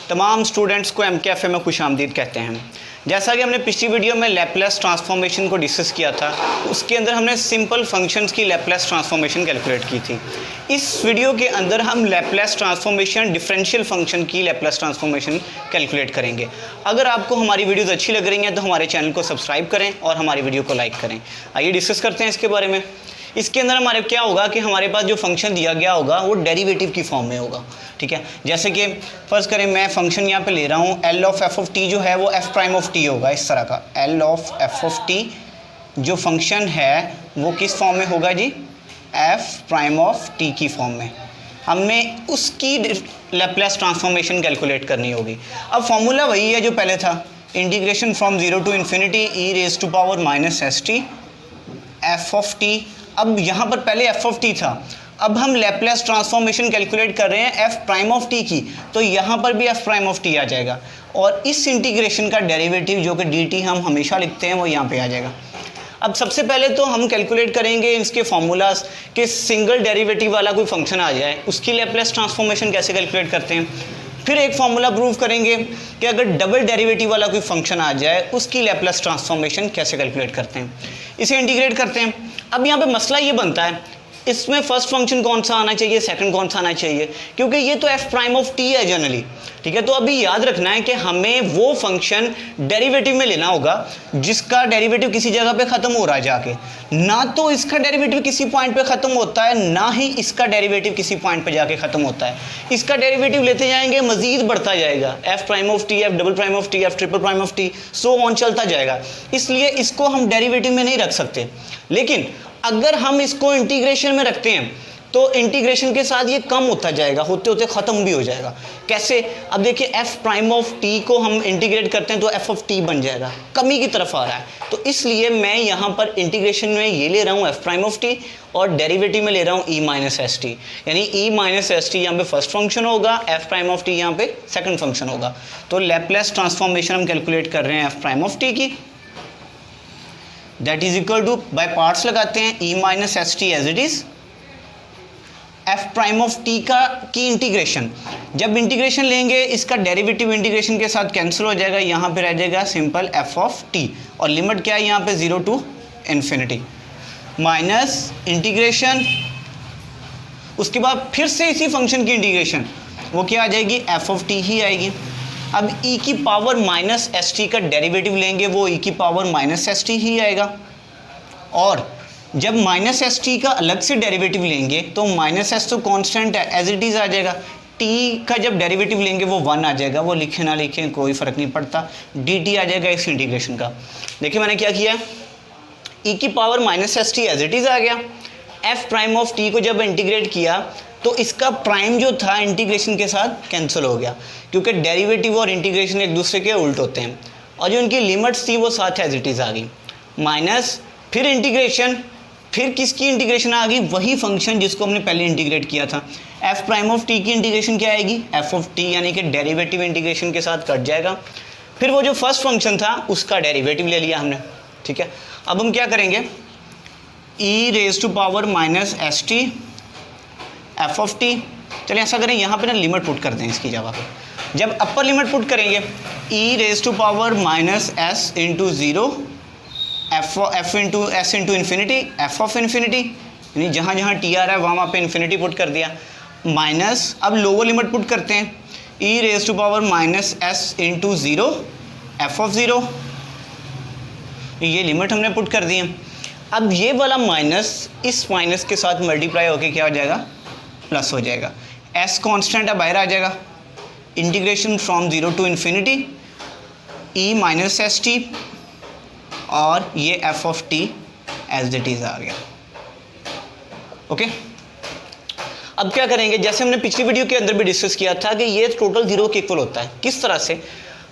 तमाम स्टूडेंट्स को MKFA में खुशामदीद कहते हैं। जैसा कि हमने पिछली वीडियो में लैपलेस ट्रांसफॉर्मेशन को डिस्कस किया था, उसके अंदर हमने सिंपल फंक्शंस की लैपलेस ट्रांसफॉर्मेशन कैलकुलेट की थी। इस वीडियो के अंदर हम लैपलेस ट्रांसफॉर्मेशन डिफरेंशियल फंक्शन की लैपलेस ट्रांसफॉर्मेशन कैलकुलेट करेंगे। अगर आपको हमारी वीडियोज़ अच्छी लग रही हैं तो हमारे चैनल को सब्सक्राइब करें और हमारी वीडियो को लाइक करें। आइए डिस्कस करते हैं इसके बारे में। इसके अंदर हमारे क्या होगा कि हमारे पास जो फंक्शन दिया गया होगा वो डेरिवेटिव की फॉर्म में होगा। ठीक है, जैसे कि फ़र्ज़ करें मैं फंक्शन यहाँ पे ले रहा हूँ L of F of T जो है वो f प्राइम ऑफ टी होगा। इस तरह का L of F of T जो फंक्शन है वो किस फॉर्म में होगा जी, f प्राइम ऑफ टी की फॉर्म में। हमने उसकी लैपलेस ट्रांसफॉर्मेशन कैलकुलेट करनी होगी। अब फॉर्मूला वही है जो पहले था, integration from zero to infinity e raise to power minus S T F of T. अब यहाँ पर पहले f ऑफ टी था, अब हम लैपलेस ट्रांसफॉर्मेशन कैलकुलेट कर रहे हैं f प्राइम ऑफ टी की, तो यहाँ पर भी f प्राइम ऑफ टी आ जाएगा और इस इंटीग्रेशन का डेरिवेटिव जो कि dt हम हमेशा लिखते हैं वो यहाँ पे आ जाएगा। अब सबसे पहले तो हम कैलकुलेट करेंगे इसके फॉर्मूलाज कि सिंगल डेरिवेटिव वाला कोई फंक्शन आ जाए उसकी लैपलेस ट्रांसफॉर्मेशन कैसे कैलकुलेट करते हैं। फिर एक फार्मूला प्रूव करेंगे कि अगर डबल डेरिवेटिव वाला कोई फंक्शन आ जाए उसकी लैपलेस ट्रांसफॉर्मेशन कैसे कैलकुलेट करते हैं। इसे इंटीग्रेट करते हैं। अब यहाँ पे मसला ये बनता है, इसमें फर्स्ट फंक्शन कौन सा आना चाहिए, सेकंड कौन सा आना चाहिए, क्योंकि ये तो f प्राइम ऑफ t है जनरली। ठीक है, तो अभी याद रखना है कि हमें वो फंक्शन डेरिवेटिव में लेना होगा जिसका डेरिवेटिव किसी जगह पे ख़त्म हो रहा है जाके, ना तो इसका डेरिवेटिव किसी पॉइंट पे ख़त्म होता है ना ही इसका डेरिवेटिव किसी पॉइंट पे जाके ख़त्म होता है। इसका डेरिवेटिव लेते जाएंगे मज़ीद बढ़ता जाएगा, f prime of T, f double prime of T, f triple prime of T, so on चलता जाएगा। इसलिए इसको हम डेरिवेटिव में नहीं रख सकते। लेकिन अगर हम इसको इंटीग्रेशन में रखते हैं तो इंटीग्रेशन के साथ ये कम होता जाएगा, होते होते ख़त्म भी हो जाएगा। कैसे, अब देखिए f प्राइम ऑफ t को हम इंटीग्रेट करते हैं तो f ऑफ t बन जाएगा, कमी की तरफ आ रहा है। तो इसलिए मैं यहाँ पर इंटीग्रेशन में ये ले रहा हूँ f प्राइम ऑफ t और डेरिवेटिव में ले रहा हूँ e माइनस एस टी, यानी e माइनस एस टी यहाँ पे फर्स्ट फंक्शन होगा, f प्राइम ऑफ t यहाँ पे सेकंड फंक्शन होगा। तो लैपलेस ट्रांसफॉर्मेशन हम कैलकुलेट कर रहे हैं f प्राइम ऑफ t की, that is equal to by parts लगाते हैं e minus S T as it is f prime of t की इंटीग्रेशन। जब इंटीग्रेशन लेंगे इसका डेरिवेटिव इंटीग्रेशन के साथ कैंसिल हो जाएगा, यहाँ पे रह जाएगा सिंपल f ऑफ t और लिमिट क्या है यहाँ पे 0 टू इन्फिनिटी माइनस इंटीग्रेशन। उसके बाद फिर से इसी फंक्शन की इंटीग्रेशन, वो क्या आ जाएगी, f ऑफ t ही आएगी। अब e की पावर माइनस एस टी का डेरिवेटिव लेंगे वो e की पावर माइनस एस टी ही आएगा, और जब माइनस एस टी का अलग से डेरिवेटिव लेंगे तो माइनस एस तो कांस्टेंट है एज इट इज़ आ जाएगा, t का जब डेरिवेटिव लेंगे वो 1 आ जाएगा, वो लिखे ना लिखें कोई फ़र्क नहीं पड़ता, dt आ जाएगा इस इंटीग्रेशन का। देखिए मैंने क्या किया, e की power minus S T as it is आ गया, f प्राइम ऑफ t को जब इंटीग्रेट किया तो इसका प्राइम जो था इंटीग्रेशन के साथ कैंसिल हो गया, क्योंकि डेरिवेटिव और इंटीग्रेशन एक दूसरे के उल्ट होते हैं, और जो उनकी लिमिट्स थी वो साथ एज इट इज़ आ गई, माइनस फिर इंटीग्रेशन, फिर किसकी इंटीग्रेशन आ गई, वही फंक्शन जिसको हमने पहले इंटीग्रेट किया था। f प्राइम ऑफ t की इंटीग्रेशन क्या आएगी, f ऑफ t, यानी कि डेरिवेटिव इंटीग्रेशन के साथ कट जाएगा। फिर वो जो फर्स्ट फंक्शन था उसका डेरिवेटिव ले लिया हमने। ठीक है, अब हम क्या करेंगे, e raise to power minus S T f of t। चलिए ऐसा करें, यहाँ पे ना लिमिट पुट कर दें इसकी जगह पे। जब अपर लिमिट पुट करेंगे e raise to power minus S into zero F into S into infinity, F of infinity, यानी जहाँ जहाँ टी आ रहा है वहाँ पे इन्फिनिटी पुट कर दिया, माइनस अब लोअर लिमिट पुट करते हैं e raise to power minus S into zero F of zero, ये लिमिट हमने पुट कर दी है। अब ये वाला माइनस इस माइनस के साथ मल्टीप्लाई होके क्या हो जाएगा, प्लस हो जाएगा, s कांस्टेंट अब बाहर आ जाएगा, integration from 0 to infinity e minus S T और ये f of t as it is आ गया। ओके, अब क्या करेंगे, जैसे हमने पिछली वीडियो के अंदर भी डिस्कस किया था कि ये टोटल 0 के इक्वल होता है। किस तरह से,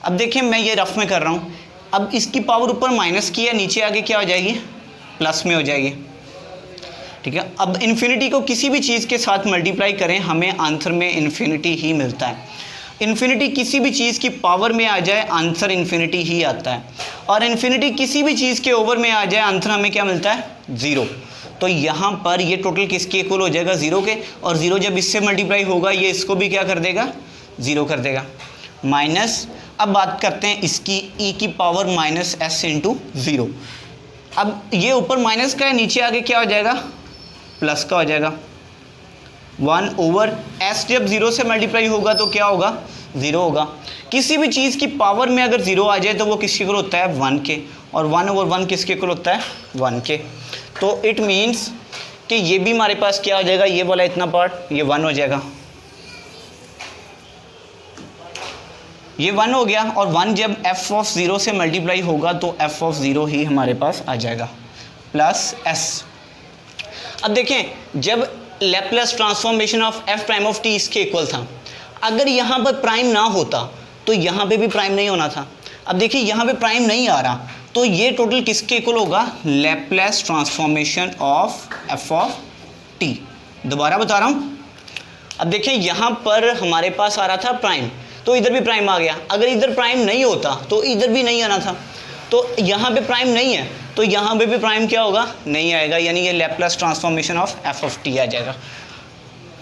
अब देखिए मैं ये रफ में कर रहा हूँ, अब इसकी पावर ऊपर माइनस की है, नीचे आगे क्या हो जाएगी, प्लस में हो जाएगी। ठीक है, अब इन्फिनिटी को किसी भी चीज़ के साथ मल्टीप्लाई करें हमें आंसर में इन्फिनिटी ही मिलता है। इन्फिनिटी किसी भी चीज़ की पावर में आ जाए आंसर इन्फिनिटी ही आता है, और इन्फिनिटी किसी भी चीज़ के ओवर में आ जाए आंसर हमें क्या मिलता है, 0। तो यहाँ पर ये टोटल किसके इक्वल हो जाएगा, 0 के, और 0 जब इससे मल्टीप्लाई होगा ये इसको भी क्या कर देगा, 0 कर देगा। माइनस, अब बात करते हैं इसकी e की पावर माइनस एस इंटू 0। अब ये ऊपर माइनस का है, नीचे आगे क्या हो जाएगा, प्लस का हो जाएगा। 1 ओवर s जब 0 से मल्टीप्लाई होगा तो क्या होगा, 0 होगा। किसी भी चीज़ की पावर में अगर 0 आ जाए तो वो किसके इक्वल होता है, 1 के, और 1 ओवर 1 किसके इक्वल होता है, 1 के। तो इट मीन्स कि ये भी हमारे पास क्या हो जाएगा, ये वाला इतना पार्ट ये 1 हो जाएगा, ये 1 हो गया। और 1 जब f ऑफ 0 से मल्टीप्लाई होगा तो f ऑफ 0 ही हमारे पास आ जाएगा, प्लस s। अब देखें जब Laplace transformation of f prime of t इसके इक्वल था, अगर यहाँ पर प्राइम ना होता तो यहाँ पे भी प्राइम नहीं होना था। अब देखिए यहाँ पे प्राइम नहीं आ रहा तो ये टोटल किसके इक्वल होगा, Laplace transformation of f of t। दोबारा बता रहा हूँ, अब देखिए यहाँ पर हमारे पास आ रहा था प्राइम, तो इधर भी प्राइम आ गया। अगर इधर प्राइम नहीं होता तो इधर भी नहीं आना था, तो यहाँ पे प्राइम नहीं है तो यहाँ पे भी प्राइम क्या होगा, नहीं आएगा, यानी ये Laplace transformation of f of t आ जाएगा।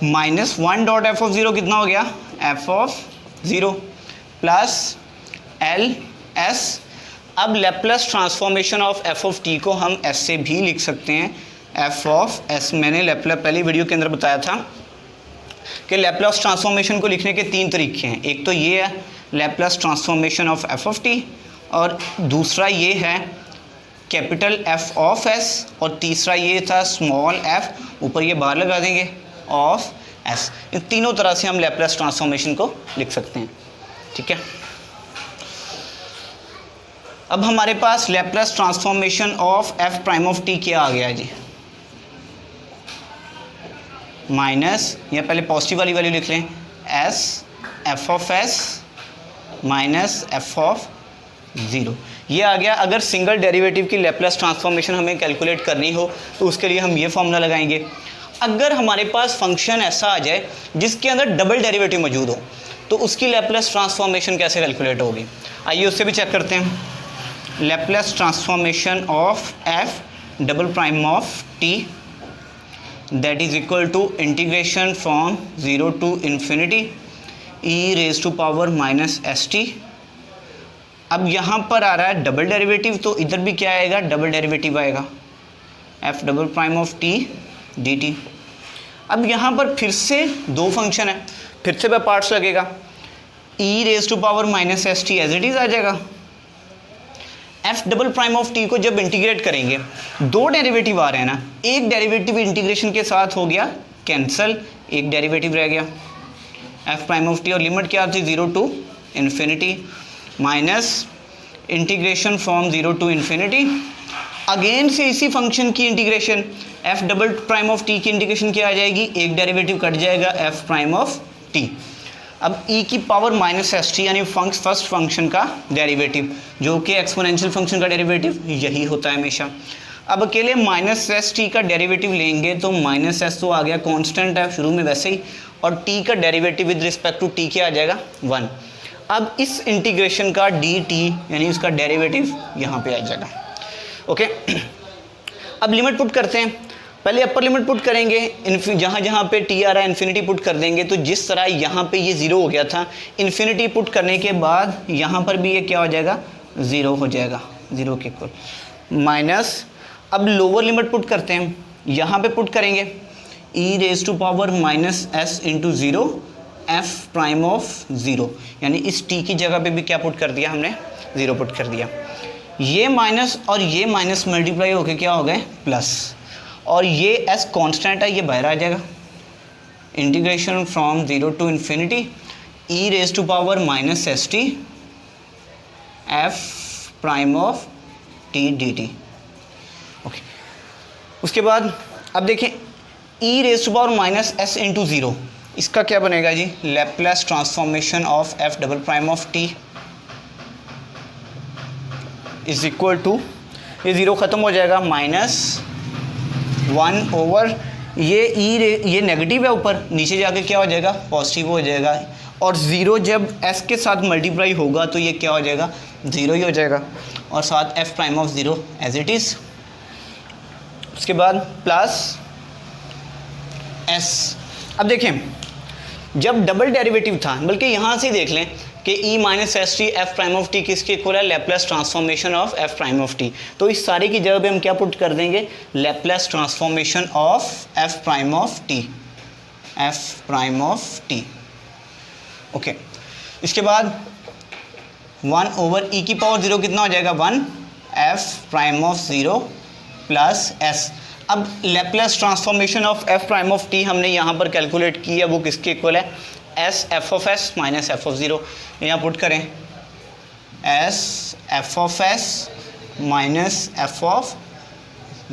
माइनस 1 डॉट एफ ऑफ 0 कितना हो गया, f of 0 plus L S. अब Laplace transformation of f of t को हम s से भी लिख सकते हैं, f ऑफ s। मैंने लैप्लस पहली वीडियो के अंदर बताया था कि लैप्लस ट्रांसफॉर्मेशन को लिखने के 3 तरीके हैं। एक तो ये है Laplace transformation of f of t, और दूसरा ये है कैपिटल F ऑफ s, और तीसरा ये था स्मॉल f, ऊपर ये बाहर लगा देंगे, ऑफ s। इन तीनों तरह से हम लैप्लस ट्रांसफॉर्मेशन को लिख सकते हैं, ठीक है। अब हमारे पास Laplace transformation of f prime of t क्या आ गया जी, माइनस, या पहले पॉजिटिव वाली वैल्यू लिख लें, s f of s minus f of 0, ये आ गया। अगर सिंगल डेरिवेटिव की लैप्लस ट्रांसफॉर्मेशन हमें कैलकुलेट करनी हो तो उसके लिए हम ये फॉर्मूला लगाएंगे। अगर हमारे पास फंक्शन ऐसा आ जाए जिसके अंदर डबल डेरिवेटिव मौजूद हो तो उसकी लैप्लस ट्रांसफॉर्मेशन कैसे कैलकुलेट होगी, आइए उससे भी चेक करते हैं। Laplace transformation of f double prime of t that is equal to integration from 0 to infinity e raise to power minus st। अब यहाँ पर आ रहा है डबल डेरिवेटिव, तो इधर भी क्या आएगा, डबल डेरिवेटिव आएगा, f double prime of t dt। अब यहाँ पर फिर से 2 फंक्शन है, फिर से वह पार्ट्स लगेगा, e raise to power minus S T as it is आ जाएगा। f double prime of t को जब इंटीग्रेट करेंगे, 2 डेरिवेटिव आ रहे हैं ना, एक डेरिवेटिव इंटीग्रेशन के साथ हो गया कैंसिल, एक डेरिवेटिव रह गया f प्राइम ऑफ t, और लिमिट क्या थी 0 to infinity minus integration from 0 to infinity. Again से इसी फंक्शन की integration f double prime of t की इंटीग्रेशन क्या आ जाएगी, एक डेरिवेटिव कट जाएगा f प्राइम ऑफ t। अब e की पावर माइनस एस टी यानी फर्स्ट फंक्शन का डेरिवेटिव, जो कि एक्सपोनेंशियल फंक्शन का डेरिवेटिव यही होता है हमेशा। अब अकेले माइनस एस टी का डेरिवेटिव लेंगे तो माइनस एस तो आ गया कांस्टेंट है शुरू में वैसे ही, और t का derivative with respect to t क्या आ जाएगा 1। अब इस इंटीग्रेशन का dt यानी उसका डेरिवेटिव यहाँ पे आ जाएगा, ओके। अब लिमिट पुट करते हैं, पहले अपर लिमिट पुट करेंगे, जहाँ जहाँ पे t आ रहा है इन्फिनिटी पुट कर देंगे। तो जिस तरह यहाँ पे ये 0 हो गया था, इन्फिनिटी पुट करने के बाद यहाँ पर भी ये क्या हो जाएगा, 0 हो जाएगा, 0 के इक्वल माइनस। अब लोअर लिमिट पुट करते हैं, यहाँ पे पुट करेंगे e raise to power minus S into 0 f prime of 0, यानी इस t की जगह पे भी क्या पुट कर दिया हमने, 0 पुट कर दिया। ये माइनस और ये माइनस मल्टीप्लाई होके क्या हो गए प्लस, और ये s कांस्टेंट है ये बाहर आ जाएगा। Integration from 0 to infinity e raise to power minus S T f prime of t dt, okay. उसके बाद अब देखें e raise to power minus s into 0, इसका क्या बनेगा जी, Laplace transformation of f double prime of t is equal to, ये 0 ख़त्म हो जाएगा, माइनस 1 ओवर ये नेगेटिव है ऊपर, नीचे जाके क्या हो जाएगा पॉजिटिव हो जाएगा, और 0 जब s के साथ मल्टीप्लाई होगा तो ये क्या हो जाएगा 0 ही हो जाएगा, और साथ f prime of 0 as it is. उसके बाद प्लस s। अब देखें जब डबल डेरिवेटिव था, बल्कि यहाँ से देख लें कि E minus S T F prime of T किसके इक्वल है, Laplace transformation of F prime of T. तो इस सारे की जगह पे हम क्या पुट कर देंगे, Laplace transformation of F prime of T, F prime of T. Okay, इसके बाद 1 ओवर ई की पावर 0 कितना हो जाएगा, 1 F prime of 0 plus S. अब Laplace transformation of F prime of T हमने यहाँ पर कैलकुलेट की है, वो किसके इक्वल है, S F of S minus F of 0। यहाँ पुट करें S F of S minus F of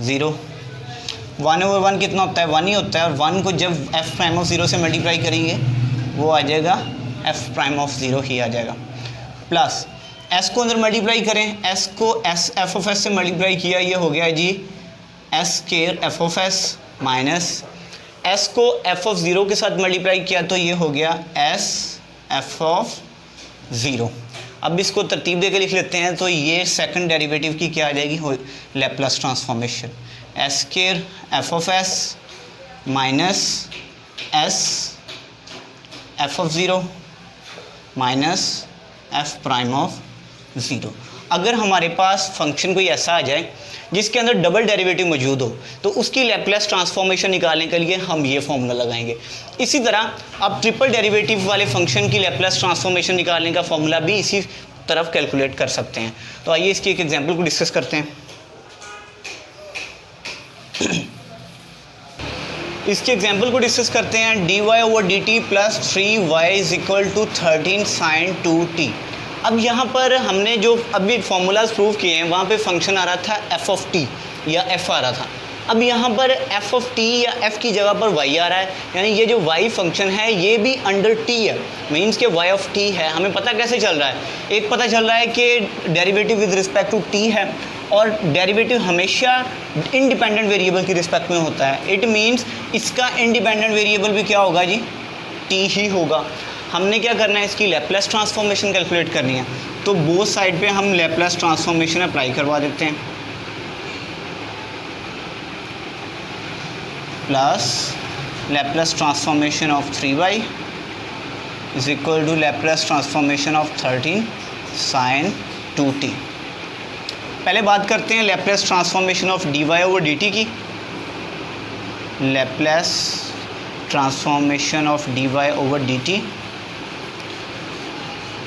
0। 1 over 1 कितना होता है, 1 ही होता है, और 1 को जब एफ प्राइम ऑफ 0 से मल्टीप्लाई करेंगे वो आ जाएगा एफ प्राइम ऑफ 0 ही आ जाएगा, प्लस एस को अंदर मल्टीप्लाई करें, एस को एस एफ ऑफ एस से मल्टीप्लाई किया, ये हो गया G S square F of S, minus S को एफ ऑफ 0 के साथ मल्टीप्लाई किया तो ये हो गया एस एफ ऑफ 0। अब इसको तरतीब देकर लिख लेते हैं, तो ये सेकंड डेरिवेटिव की क्या आ जाएगी, Laplace transformation, S square F of S minus S F of 0 minus F prime of 0। अगर हमारे पास फंक्शन कोई ऐसा आ जाए जिसके अंदर डबल डेरिवेटिव मौजूद हो तो उसकी लैप्लास ट्रांसफॉर्मेशन निकालने के लिए हम ये फॉर्मूला लगाएंगे। इसी तरह आप ट्रिपल डेरिवेटिव वाले फंक्शन की लैप्लास ट्रांसफॉर्मेशन निकालने का फॉर्मूला भी इसी तरफ कैलकुलेट कर सकते हैं। तो आइए इसकी एक एग्जांपल को डिस्कस करते हैं। इसके एग्जांपल को डिस्कस करते हैं, dy over dt plus 3y is equal to 13 sine 2t। अब यहाँ पर हमने जो अभी फार्मूलाज प्रूव किए हैं वहाँ पे फंक्शन आ रहा था f ऑफ t या f आ रहा था। अब यहाँ पर f ऑफ t या f की जगह पर y आ रहा है, यानी ये जो y फंक्शन है ये भी अंडर t है, मीन्स के y ऑफ t है। हमें पता कैसे चल रहा है, एक पता चल रहा है कि derivative with respect to t है, और डेरिवेटिव हमेशा इंडिपेंडेंट वेरिएबल की रिस्पेक्ट में होता है। इट मीन्स इसका इंडिपेंडेंट वेरिएबल भी क्या होगा जी, t ही होगा। हमने क्या करना है, इसकी लैप्लास ट्रांसफॉर्मेशन कैलकुलेट करनी है, तो बोथ साइड पे हम लैप्लास ट्रांसफॉर्मेशन अप्लाई करवा देते हैं, plus Laplace transformation of 3y is equal to Laplace transformation of 13 sine 2t। पहले बात करते हैं Laplace transformation of dy over dt की। Laplace transformation of dy over dt,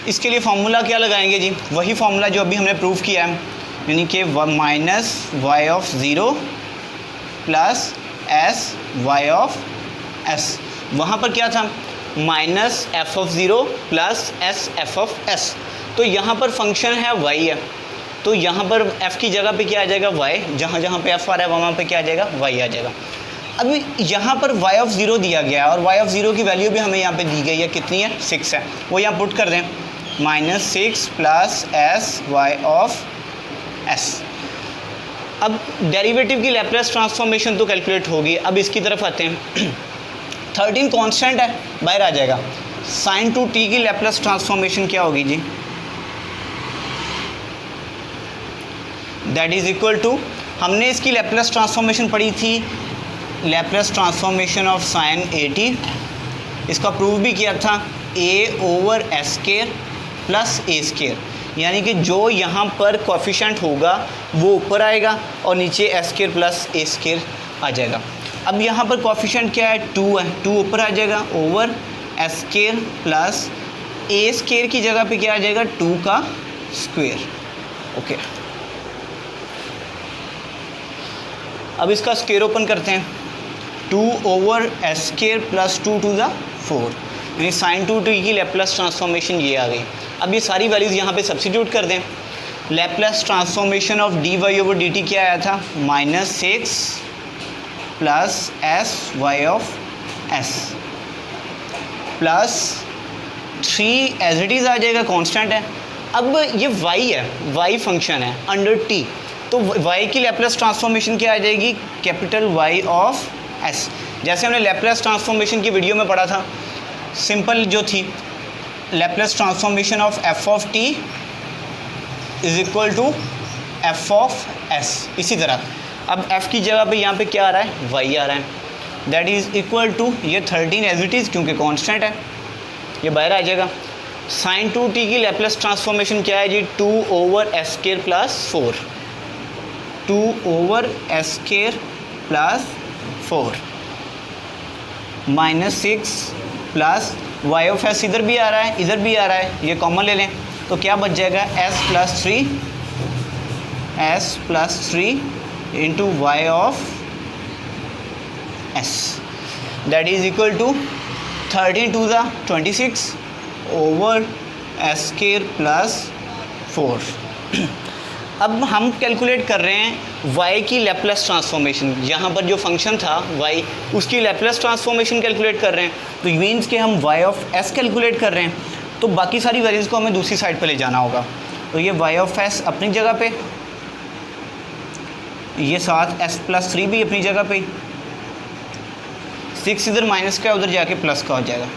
इसके लिए फार्मूला क्या लगाएंगे जी, वही फार्मूला जो अभी हमने प्रूव किया है, यानी कि minus Y of 0 plus S Y of S. वहाँ पर क्या था, minus F of 0 plus S F of S. तो यहाँ पर फंक्शन है y है, तो यहाँ पर f की जगह पे क्या आ जाएगा y, जहाँ जहाँ पे f आ रहा है वहाँ पे क्या आ जाएगा, y आ जाएगा। अभी यहाँ पर y ऑफ 0 दिया गया और y ऑफ 0 की वैल्यू भी हमें यहाँ पे दी गई है, कितनी है, 6 है, वो यहाँ पुट कर दें, minus 6 plus S Y of S. अब डेरिवेटिव की लैप्लास ट्रांसफॉर्मेशन तो कैलकुलेट होगी। अब इसकी तरफ आते हैं, 13 कांस्टेंट है, बाहर आ जाएगा। साइन 2t की लैप्लास ट्रांसफॉर्मेशन क्या होगी जी, दैट इज इक्वल टू, हमने इसकी लैप्लास ट्रांसफॉर्मेशन पढ़ी थी, लैप्लास ट्रांसफॉर्मेशन ऑफ साइन 80, इसका प्रूव भी किया था, a over S square plus A square, यानी कि जो यहाँ पर कोएफिशिएंट होगा वो ऊपर आएगा और नीचे एस स्क्वायर प्लस ए स्क्वायर आ जाएगा। अब यहाँ पर कोएफिशिएंट क्या है, 2 है, 2 ऊपर आ जाएगा ओवर एस स्क्वायर प्लस ए स्क्वायर की जगह पे क्या आ जाएगा, 2 का स्क्वायर। ओके, अब इसका स्क्वायर ओपन करते हैं, 2 over S square plus 2 to the 4, यानी साइन 2t की लैप्लास ट्रांसफॉर्मेशन ये आ गई। अब ये सारी वैल्यूज़ यहाँ पे सब्स्टिट्यूट कर दें। Laplace transformation of dy over dt क्या आया था, minus 6 plus S Y of S plus 3 as it is आ जाएगा, कांस्टेंट है। अब ये y है, y फंक्शन है अंडर t, तो y की लैप्लास ट्रांसफॉर्मेशन क्या आ जाएगी, कैपिटल Y ऑफ s। जैसे हमने लैप्लास ट्रांसफॉर्मेशन की वीडियो में पढ़ा था, सिंपल जो थी, Laplace transformation of f of t is equal to f of s। इसी तरह अब f की जगह पे यहाँ पे क्या आ रहा है, y आ रहा है, दैट इज़ इक्वल टू, ये 13 एज इट इज़ क्योंकि कांस्टेंट है, ये बाहर आ जाएगा, साइन 2t की लैप्लस ट्रांसफॉर्मेशन क्या है जी, 2/s² + 4, 2/s² + 4 -6 plus y of s इधर भी आ रहा है, इधर भी आ रहा है, ये कॉमन ले लें तो क्या बच जाएगा, s + 3 into y of s, that is equal to 13 2 ज़ा 26 ओवर s² + 4। अब हम कैलकुलेट कर रहे हैं y की लैप्लस ट्रांसफॉर्मेशन, यहाँ पर जो फंक्शन था y उसकी लैप्लस ट्रांसफॉर्मेशन कैलकुलेट कर रहे हैं, तो मीन्स कि हम y ऑफ s कैलकुलेट कर रहे हैं, तो बाकी सारी वेरिएंस को हमें दूसरी साइड पर ले जाना होगा। तो ये y ऑफ s अपनी जगह पे, ये साथ s + 3 भी अपनी जगह पे, 6 इधर माइनस का उधर जाके प्लस का हो जाएगा,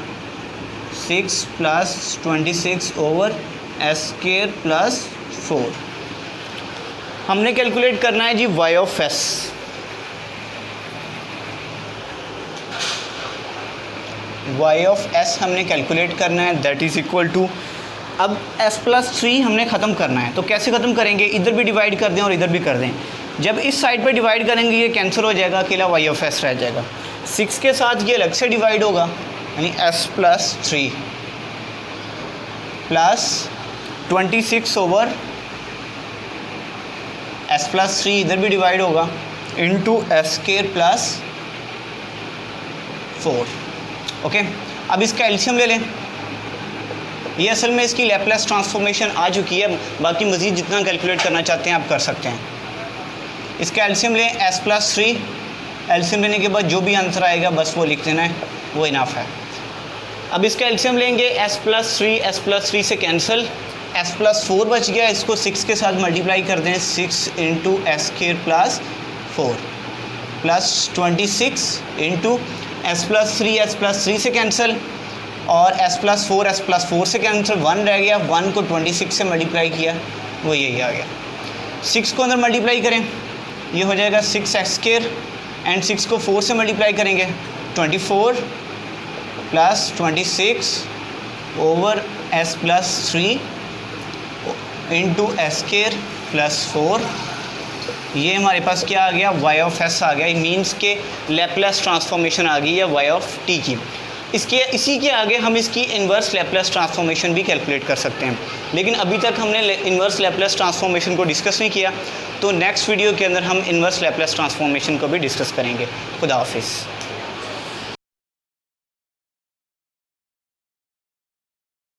6 + 26 ओवर s² + 4। हमने कैलकुलेट करना है जी y of s, y of s हमने कैलकुलेट करना है, दैट इज़ इक्वल टू, अब s + 3 हमने ख़त्म करना है, तो कैसे ख़त्म करेंगे, इधर भी डिवाइड कर दें और इधर भी कर दें, जब इस साइड पे डिवाइड करेंगे ये कैंसिल हो जाएगा, अकेला y ऑफ s रह जाएगा, 6 के साथ ये अलग से डिवाइड होगा, यानी s + 3 प्लस 26 ओवर s + 3 इधर भी डिवाइड होगा इंटू s² + 4। ओके, अब इसका एलसीएम ले लें, ये असल में इसकी लैप्लस ट्रांसफॉर्मेशन आ चुकी है, बाकी मज़ीद जितना कैलकुलेट करना चाहते हैं आप कर सकते हैं। इसका एलसीएम लें, s + 3, एलसीएम लेने के बाद जो भी आंसर आएगा बस वो लिख देना है, वो इनफ है। अब इसका एलसीएम लेंगे, s + 3 से कैंसिल, s + 4 बच गया, इसको 6 के साथ मल्टीप्लाई कर दें, 6 into s² + 4 plus 26 into s + 3 से कैंसिल, और s + 4 से कैंसिल, 1 रह गया, 1 को 26 से मल्टीप्लाई किया, वो यही आ गया। 6 को अंदर मल्टीप्लाई करें, ये हो जाएगा 6x² एंड 6 को 4 से मल्टीप्लाई करेंगे 24 plus 26 over s + 3 into s² + 4, ये हमारे पास क्या आ गया, y ऑफ s आ गया, मीन्स के लैप्लस ट्रांसफॉर्मेशन आ गई है y ऑफ t की। इसी के आगे हम इसकी इन्वर्स लैप्लस ट्रांसफॉर्मेशन भी कैलकुलेट कर सकते हैं, लेकिन अभी तक हमने इन्वर्स लैप्लस ट्रांसफॉर्मेशन को डिस्कस नहीं किया, तो नेक्स्ट वीडियो के अंदर हम इन्वर्स लैप्लस ट्रांसफॉर्मेशन को भी डिस्कस करेंगे। खुदा हाफिज़।